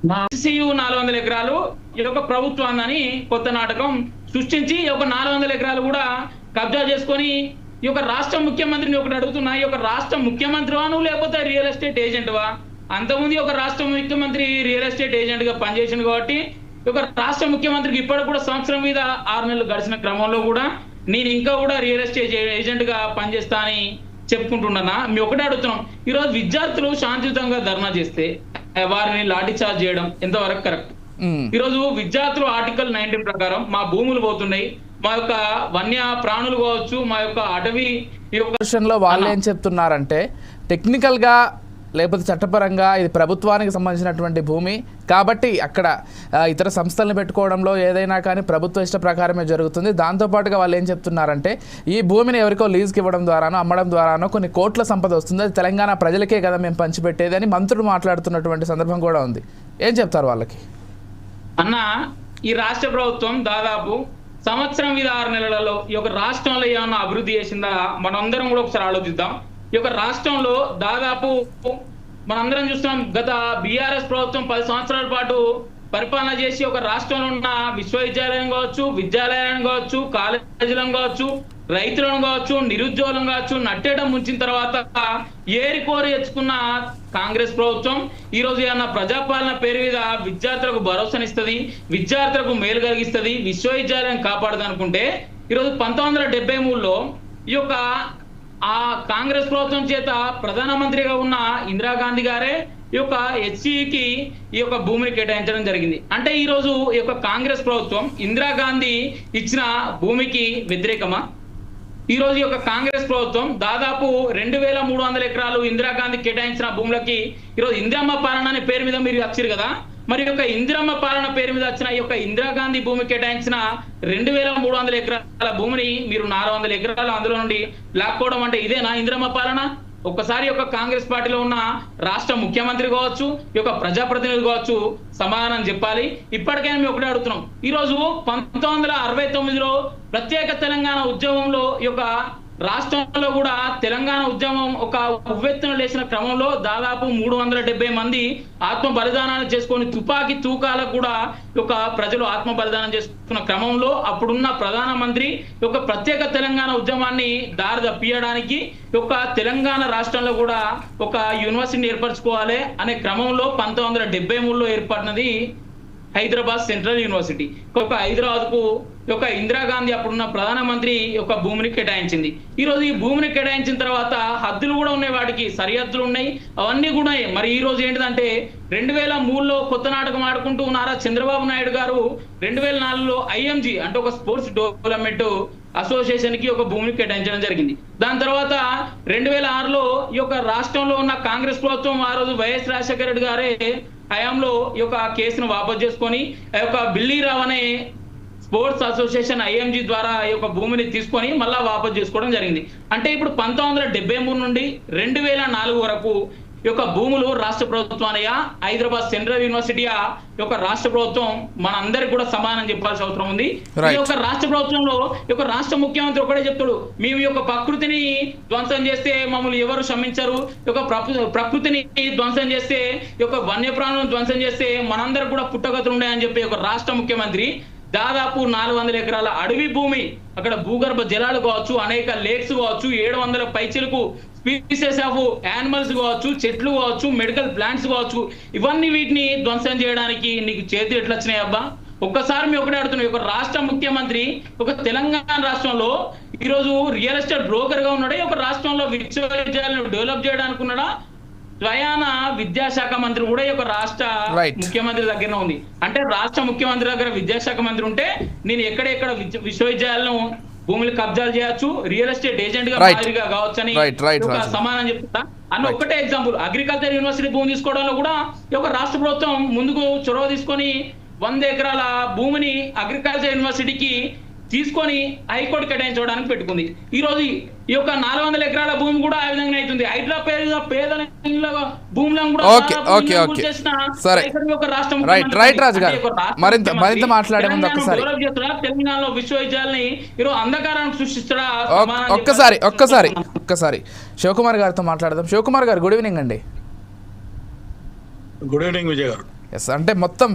మా సియు 400 ఎకరాలు ఈ యొక్క ప్రభుత్వాన్ని కొత్త నాటకం సృష్టించి ఈ యొక్క 400 ఎకరాలు కూడా కబ్జా చేసుకొని ఈ యొక్క రాష్ట్ర ముఖ్యమంత్రిని ఒకటి అడుగుతున్నా, ఈ యొక్క రాష్ట్ర ముఖ్యమంత్రివా నువ్వు లేకపోతే రియల్ ఎస్టేట్ ఏజెంట్వా? అంతకుముందు ఒక రాష్ట్ర ముఖ్యమంత్రి రియల్ ఎస్టేట్ ఏజెంట్ గా పనిచేసింది కాబట్టి ఈ యొక్క రాష్ట్ర ముఖ్యమంత్రికి ఇప్పటికి కూడా సంవత్సరం మీద 6 నెలలు గడిచిన క్రమంలో కూడా నేను ఇంకా కూడా రియల్ ఎస్టేట్ ఏజెంట్ గా పనిచేస్తా అని చెప్పుకుంటున్నానా? మీ ఒకటే అడుగుతున్నాం, ఈరోజు విద్యార్థులు శాంతియుతంగా ధర్నా చేస్తే వారిని లాఠీ చార్జ్ చేయడం ఎంతవరకు కరెక్ట్? ఈరోజు విద్యార్థులు ఆర్టికల్ 19 ప్రకారం మా భూములు పోతున్నాయి, మా యొక్క వన్య ప్రాణులు కావచ్చు, మా యొక్క అటవీ విషయంలో వాళ్ళు ఏం చెప్తున్నారంటే టెక్నికల్ గా లేకపోతే చట్టపరంగా ఇది ప్రభుత్వానికి సంబంధించినటువంటి భూమి కాబట్టి అక్కడ ఇతర సంస్థలను పెట్టుకోవడంలో ఏదైనా కానీ ప్రభుత్వ ఇష్ట ప్రకారమే జరుగుతుంది. దాంతోపాటుగా వాళ్ళు ఏం చెప్తున్నారంటే ఈ భూమిని ఎవరికో లీజ్కి ఇవ్వడం ద్వారానో అమ్మడం ద్వారానో కొన్ని కోట్ల సంపద వస్తుంది, అది తెలంగాణ ప్రజలకే కదా మేము పంచిపెట్టేది అని మంత్రులు మాట్లాడుతున్నటువంటి సందర్భం కూడా ఉంది. ఏం చెప్తారు వాళ్ళకి? అన్న, ఈ రాష్ట్ర ప్రభుత్వం దాదాపు సంవత్సరం మీద 6 నెలలలో ఈ యొక్క రాష్ట్రంలో ఏమన్నా అభివృద్ధి చేసిందా మనందరం కూడా ఒకసారి ఆలోచిద్దాం. ఈ యొక్క రాష్ట్రంలో దాదాపు మనందరం చూస్తున్నాం, గత బీఆర్ఎస్ ప్రభుత్వం 10 సంవత్సరాల పాటు పరిపాలన చేసి ఒక రాష్ట్రంలో ఉన్న విశ్వవిద్యాలయం కావచ్చు, విద్యాలయాలను కావచ్చు, కాలేజీలను కావచ్చు, రైతులను కావచ్చు, నిరుద్యోగులను కావచ్చు నట్టేట ముంచిన తర్వాత ఏరికోరి తెచ్చుకున్న కాంగ్రెస్ ప్రభుత్వం ఈ రోజు ఏమన్నా ప్రజాపాలన పేరు మీద విద్యార్థులకు భరోసానిస్తుంది, విద్యార్థులకు మేలు కలిగిస్తుంది, విశ్వవిద్యాలయం కాపాడదు అనుకుంటే ఈరోజు 1973లో ఈ యొక్క ఆ కాంగ్రెస్ ప్రభుత్వం చేత ప్రధానమంత్రిగా ఉన్న ఇందిరాగాంధీ గారే ఈ యొక్క హెచ్సికి ఈ యొక్క భూమిని కేటాయించడం జరిగింది. అంటే ఈ రోజు ఈ యొక్క కాంగ్రెస్ ప్రభుత్వం ఇందిరాగాంధీ ఇచ్చిన భూమికి వ్యతిరేకమా? ఈ రోజు ఈ యొక్క కాంగ్రెస్ ప్రభుత్వం దాదాపు 2300 ఎకరాలు ఇందిరాగాంధీ కేటాయించిన భూములకి ఈరోజు ఇందిరమ్మ పాలన అనే పేరు మీద మీరు వచ్చారు కదా, మరి యొక్క ఇందిరమ్మ పాలన పేరు మీద వచ్చిన ఈ యొక్క ఇందిరాగాంధీ భూమి కేటాయించిన 2300 ఎకరాల భూమిని మీరు 400 ఎకరాలు అందులో నుండి లాక్కోవడం అంటే ఇదేనా ఇందిరమ్మ పాలన? ఒక్కసారి యొక్క కాంగ్రెస్ పార్టీలో ఉన్న రాష్ట్ర ముఖ్యమంత్రి కావచ్చు, ఈ యొక్క ప్రజాప్రతినిధి కావచ్చు సమాధానం చెప్పాలి. ఇప్పటికైనా మేము ఒకటే అడుగుతున్నాం, ఈరోజు 1969లో ప్రత్యేక తెలంగాణ ఉద్యమంలో ఈ యొక్క రాష్ట్రంలో కూడా తెలంగాణ ఉద్యమం ఒక ఉవ్వెత్తున లేచిన క్రమంలో దాదాపు 370 మంది ఆత్మ బలిదానాలు చేసుకొని తుపాకీ తూకాలకు కూడా ఒక ప్రజలు ఆత్మ బలిదానం చేసుకున్న క్రమంలో అప్పుడున్న ప్రధానమంత్రి ఒక ప్రత్యేక తెలంగాణ ఉద్యమాన్ని దారి తప్పియడానికి ఒక తెలంగాణ రాష్ట్రంలో కూడా ఒక యూనివర్సిటీని ఏర్పరచుకోవాలి అనే క్రమంలో 1973లో ఏర్పడినది హైదరాబాద్ సెంట్రల్ యూనివర్సిటీ. ఒక హైదరాబాద్ కు ఒక ఇందిరాగాంధీ అప్పుడున్న ప్రధానమంత్రి యొక్క భూమిని కేటాయించింది. ఈ రోజు ఈ భూమిని కేటాయించిన తర్వాత హద్దులు కూడా ఉన్నాయి, వాటికి సరిహద్దులు ఉన్నాయి, అవన్నీ కూడా ఉన్నాయి. మరి ఈ రోజు ఏంటిదంటే 2003లో కొత్త నాటకం ఆడుకుంటూ నారా చంద్రబాబు నాయుడు గారు 2004లో ఐఎంజీ అంటే ఒక స్పోర్ట్స్ డెవలప్మెంట్ అసోసియేషన్ కి ఒక భూమిని కేటాయించడం జరిగింది. దాని తర్వాత 2006లో ఈ యొక్క రాష్ట్రంలో ఉన్న కాంగ్రెస్ ప్రభుత్వం ఆ రోజు వైఎస్ రాజశేఖర రెడ్డి గారే హయాంలో ఈ యొక్క కేసును వాపసు చేసుకొని ఆ యొక్క బిల్లీరావు అనే స్పోర్ట్స్ అసోసియేషన్ ఐఎంజీ ద్వారా ఈ యొక్క భూమిని తీసుకొని మళ్ళా వాపసు చేసుకోవడం జరిగింది. అంటే ఇప్పుడు 1973 నుండి 2004 వరకు ఈ యొక్క భూములు రాష్ట్ర ప్రభుత్వానయ్యా, హైదరాబాద్ సెంట్రల్ యూనివర్సిటీయా ఈ యొక్క రాష్ట్ర ప్రభుత్వం మనందరికి కూడా సమానం చెప్పాల్సిన అవసరం ఉంది. ఈ యొక్క రాష్ట్ర ప్రభుత్వంలో ఈ యొక్క రాష్ట్ర ముఖ్యమంత్రి ఒకటే చెప్తాడు, మేము ఈ యొక్క ప్రకృతిని ధ్వంసం చేస్తే మమ్మల్ని ఎవరు క్షమించరు, ఈ యొక్క ప్రకృతిని ధ్వంసం చేస్తే ఈ యొక్క వన్యప్రాణులను ధ్వంసం చేస్తే మనందరికి కూడా పుట్టగతులు ఉన్నాయని చెప్పి ఒక రాష్ట్ర ముఖ్యమంత్రి దాదాపు 400 ఎకరాల అడవి భూమి, అక్కడ భూగర్భ జలాలు కావచ్చు, అనేక లేక్స్ కావచ్చు, 700 పైచిలకు స్పీసీస్ ఆఫ్ యానిమల్స్ కావచ్చు, చెట్లు కావచ్చు, మెడికల్ ప్లాంట్స్ కావచ్చు, ఇవన్నీ వీటిని ధ్వంసం చేయడానికి నీకు చేతులు ఎట్లా వచ్చినాయి అబ్బా? ఒక్కసారి మీ ఒకటే అడుగుతున్నాం, ఒక రాష్ట్ర ముఖ్యమంత్రి ఒక తెలంగాణ రాష్ట్రంలో ఈరోజు రియల్ ఎస్టేట్ బ్రోకర్ గా ఉన్నాడా, ఒక రాష్ట్రంలో విశ్వవిద్యాలయాలను డెవలప్ చేయడానికి ఉన్నాడా? స్వయాన విద్యాశాఖ మంత్రి కూడా ఈ యొక్క రాష్ట్ర ముఖ్యమంత్రి దగ్గర ఉంది. అంటే రాష్ట్ర ముఖ్యమంత్రి దగ్గర విద్యాశాఖ మంత్రి ఉంటే నేను ఎక్కడెక్కడ విశ్వవిద్యాలయం భూములు కబ్జాలు చేయొచ్చు, రియల్ ఎస్టేట్ ఏజెంట్ గా మాదిరిగా కావచ్చు అని సమానం చెప్తా అన్న. ఒకటే ఎగ్జాంపుల్, అగ్రికల్చర్ యూనివర్సిటీ భూమి తీసుకోవడంలో కూడా ఈ యొక్క రాష్ట్ర ప్రభుత్వం ముందుకు చొరవ తీసుకొని 100 ఎకరాల భూమిని అగ్రికల్చర్ యూనివర్సిటీకి తీసుకొని హైకోర్టు కేటాయించడానికి పెట్టుకుంది. ఈ రోజు ఈ యొక్క 400 ఎకరాల భూమి కూడా ఆ విధంగా అవుతుంది. హైడ్రా పేరు పేద భూములను కూడా తెలంగాణలో విశ్వవిద్యాలయాన్ని ఈరోజు అంధకారాన్ని సృష్టిస్తాడా? ఒక్కసారి శివకుమార్ గారితో మాట్లాడదాం. శివకుమార్ గారు, గుడ్ ఈవినింగ్ అండి. గుడ్ ఈవినింగ్ విజయ్ గారు. ఎస్ అంటే మొత్తం